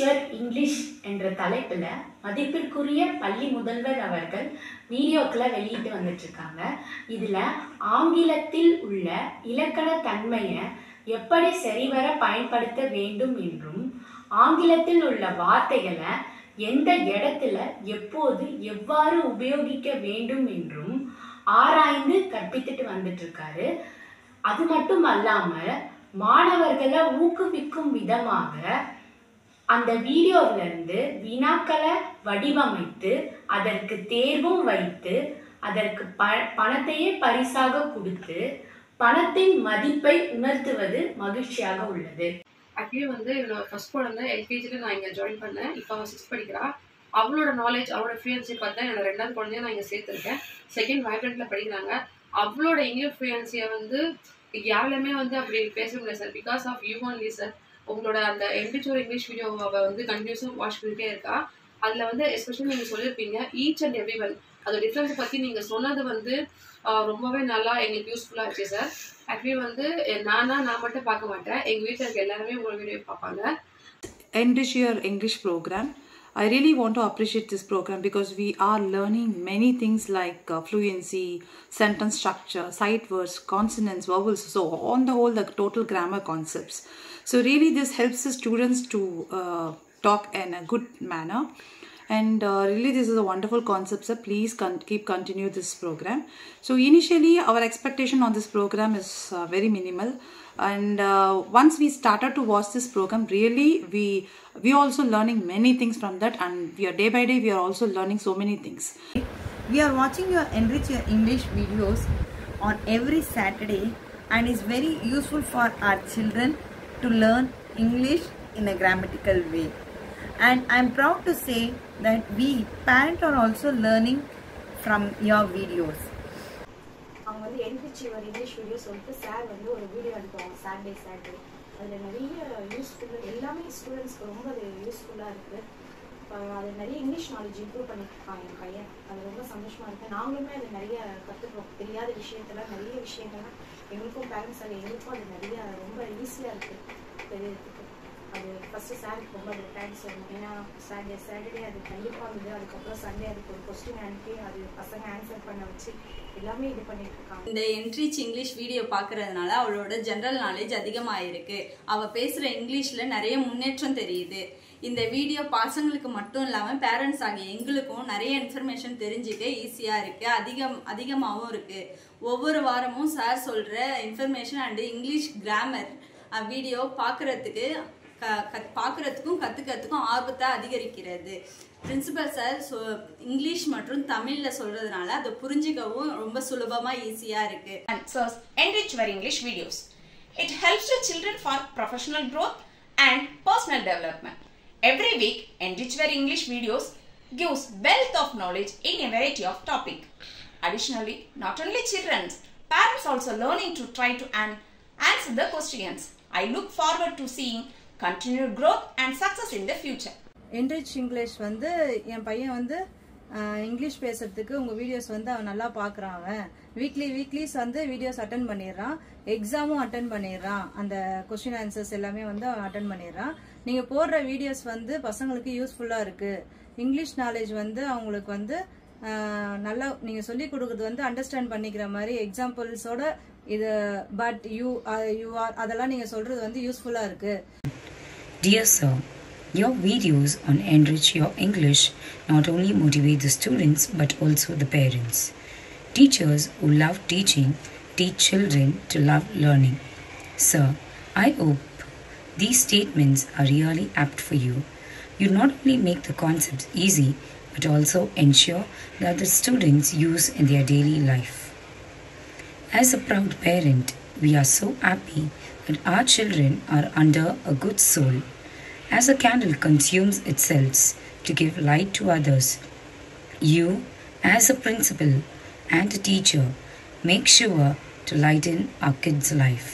your English என்ற தலைப்பில் மதிப்பிற்குரிய பள்ளி முதல்வர் அவர்கள் வீடியோக்களை வெளியிட்டு வந்துட்டு இருக்காங்க. இதில் ஆங்கிலத்தில் உள்ள இலக்கண தன்மையை எப்படி சரிவர பயன்படுத்த வேண்டும் என்றும் ஆங்கிலத்தில் உள்ள வார்த்தைகளை எந்த இடத்துல எப்போது எவ்வாறு உபயோகிக்க வேண்டும் என்றும் ஆராய்ந்து கற்பித்துட்டு வந்துட்டு இருக்காரு. அது மட்டும் அல்லாமல் மாணவர்களை ஊக்குவிக்கும் விதமாக அந்த வீடியோவிலிருந்து வினாக்களை வடிவமைத்து அதற்கு தேர்வும் வைத்து அதற்கு பணத்தையே பரிசாக கொடுத்து பணத்தின் மதிப்பை உணர்த்துவது மகிழ்ச்சியாக உள்ளது. ஆக்சுவலி என்னோட ஃபர்ஸ்ட் குழந்தை எல்கேஜியில் நான் இங்கே ஜாயின் பண்ணேன். இப்போ அவன் 6th படிக்கிறா. அவளோட நாலேஜ் அவளோட ஃப்ளூயன்சி பார்த்தா என்னோட 2வது குழந்தைய நான் இங்கே சேர்த்துருக்கேன். 2nd வைப்ரண்ட்டில் படிக்கிறாங்க. அவளோட இங்கிலீஷ் ஃப்ளூயன்சியை யாருமே அப்படி பேச முடியாது sir. Because of you only sir. உங்களோட அந்த என்ரிச்சர் இங்கிலீஷ் வீடியோ அவள் கண்டினியூஸாக வாட்ச் பண்ணிகிட்டே இருக்கா. அதில் எஸ்பெஷலி நீங்கள் சொல்லியிருப்பீங்க ஈச் அண்ட் எவ்ரி ஒன் அதோட டிஃப்ரென்ஸை பற்றி நீங்கள் சொன்னது ரொம்பவே நல்லா எங்களுக்கு யூஸ்ஃபுல்லாக இருந்துச்சு சார். ஆக்சுவலி நான் மட்டும் பார்க்க மாட்டேன், எங்கள் வீட்டில் இருக்க எல்லாருமே உங்களோட வீடியோ பார்ப்பாங்க. Enrich your English program. I really want to appreciate this program because we are learning many things like fluency, sentence structure, sight words, consonants, vowels, so on the whole the total grammar concepts. So really this helps the students to talk in a good manner. And really this is a wonderful concept, sir. Please continue this program. So initially our expectation on this program is very minimal, and once we started to watch this program, really we also learning many things from that, and we are day by day we are also learning so many things. We are watching your Enrich Your English videos on every Saturday, and is very useful for our children to learn English in a grammatical way. And I'm proud to say that we parents are also learning from your videos. அவங்க Enrich Your English video சொல்லிட்டு sir ஒரு video அனுப்புவாங்க Saturday. அதில் நிறைய யூஸ்ஃபுல்லாக எல்லாமே ஸ்டூடெண்ட்ஸ்க்கு ரொம்ப அது யூஸ்ஃபுல்லாக இருக்குது. அது நிறைய இங்கிலீஷ் நாலேஜ் இம்ப்ரூவ் பண்ணியிருக்காங்க என் பையன். அது ரொம்ப சந்தோஷமாக இருக்குது. நாங்களுமே அது நிறைய கற்றுக்குறோம். தெரியாத விஷயத்தெல்லாம் நிறைய விஷயங்கள்லாம் எங்களுக்கும் பேரண்ட்ஸாக எங்களுக்கும் அது நிறைய ரொம்ப ஈஸியாக இருக்குது தெரியறதுக்கு. அது ஃபஸ்ட்டு சாருக்கு ரொம்ப அது தேங்க்ஸ் சொல்லணும். ஏன்னா சாட்டர்டே அது கண்டிப்பாக இருந்தது. அதுக்கப்புறம் சண்டே அதுக்கு ஒரு கொஸ்டின் அனுப்பி அது பசங்க ஆன்சர் பண்ண வச்சு எல்லாமே இது பண்ணிட்டு இருக்காங்க. இந்த என்ரிச் இங்கிலீஷ் வீடியோ பார்க்கறதுனால அவளோட ஜென்ரல் நாலேஜ் அதிகமாயிருக்கு. அவள் பேசுகிற இங்கிலீஷில் நிறைய முன்னேற்றம் தெரியுது. இந்த வீடியோ பசங்களுக்கு மட்டும் இல்லாமல் பேரண்ட்ஸ் ஆகிய எங்களுக்கும் நிறைய இன்ஃபர்மேஷன் தெரிஞ்சுக்க ஈஸியாக இருக்குது, அதிகமாகவும் இருக்குது. ஒவ்வொரு வாரமும் சார் சொல்கிற information and English grammar video பார்க்குறதுக்கும் கற்றுக்கிறதுக்கும் ஆர்வத்தை அதிகரிக்கிறது. பிரின்சிபல் சார் இங்கிலீஷ் மற்றும் தமிழில் சொல்கிறதுனால அதை புரிஞ்சிக்கவும் ரொம்ப சுலபமாக ஈஸியாக இருக்குது. So Enrich Your English videos. It helps the children for professional growth and personal development. Every week, Enrich Your English videos gives wealth of knowledge in a variety of topics. Additionally, not only children, parents also learning to try to answer the questions. I look forward to seeing continued growth and success in the future. Enrich English என் பையன் English பேசுறதுக்கு உங்கள் videos அவன் நல்லா பார்க்குறான். அவன் weeklies videos attend பண்ணிடுறான். எக்ஸாமும் attend பண்ணிடுறான். அந்த கொஸ்டின் ஆன்சர்ஸ் எல்லாமே அவன் அட்டன் பண்ணிடுறான். நீங்கள் போடுற வீடியோஸ் பசங்களுக்கு யூஸ்ஃபுல்லாக இருக்குது. இங்கிலீஷ் நாலேஜ் அவங்களுக்கு நல்லா நீங்கள் சொல்லிக் கொடுக்குறது அண்டர்ஸ்டாண்ட் பண்ணிக்கிற மாதிரி எக்ஸாம்பிள்ஸோட இது பட் யூ ஆர் அதெல்லாம் நீங்கள் சொல்கிறது யூஸ்ஃபுல்லாக இருக்குது. Dear sir, your videos on Enrich Your English not only motivate the students but also the parents. Teachers who love teaching teach children to love learning. Sir, I hope these statements are really apt for you. You not only make the concepts easy but also ensure that the students use in their daily life. As a proud parent, we are so happy that our children are under a good soul. As a candle consumes itself to give light to others, you, as a principal and a teacher, make sure to lighten our kids' life.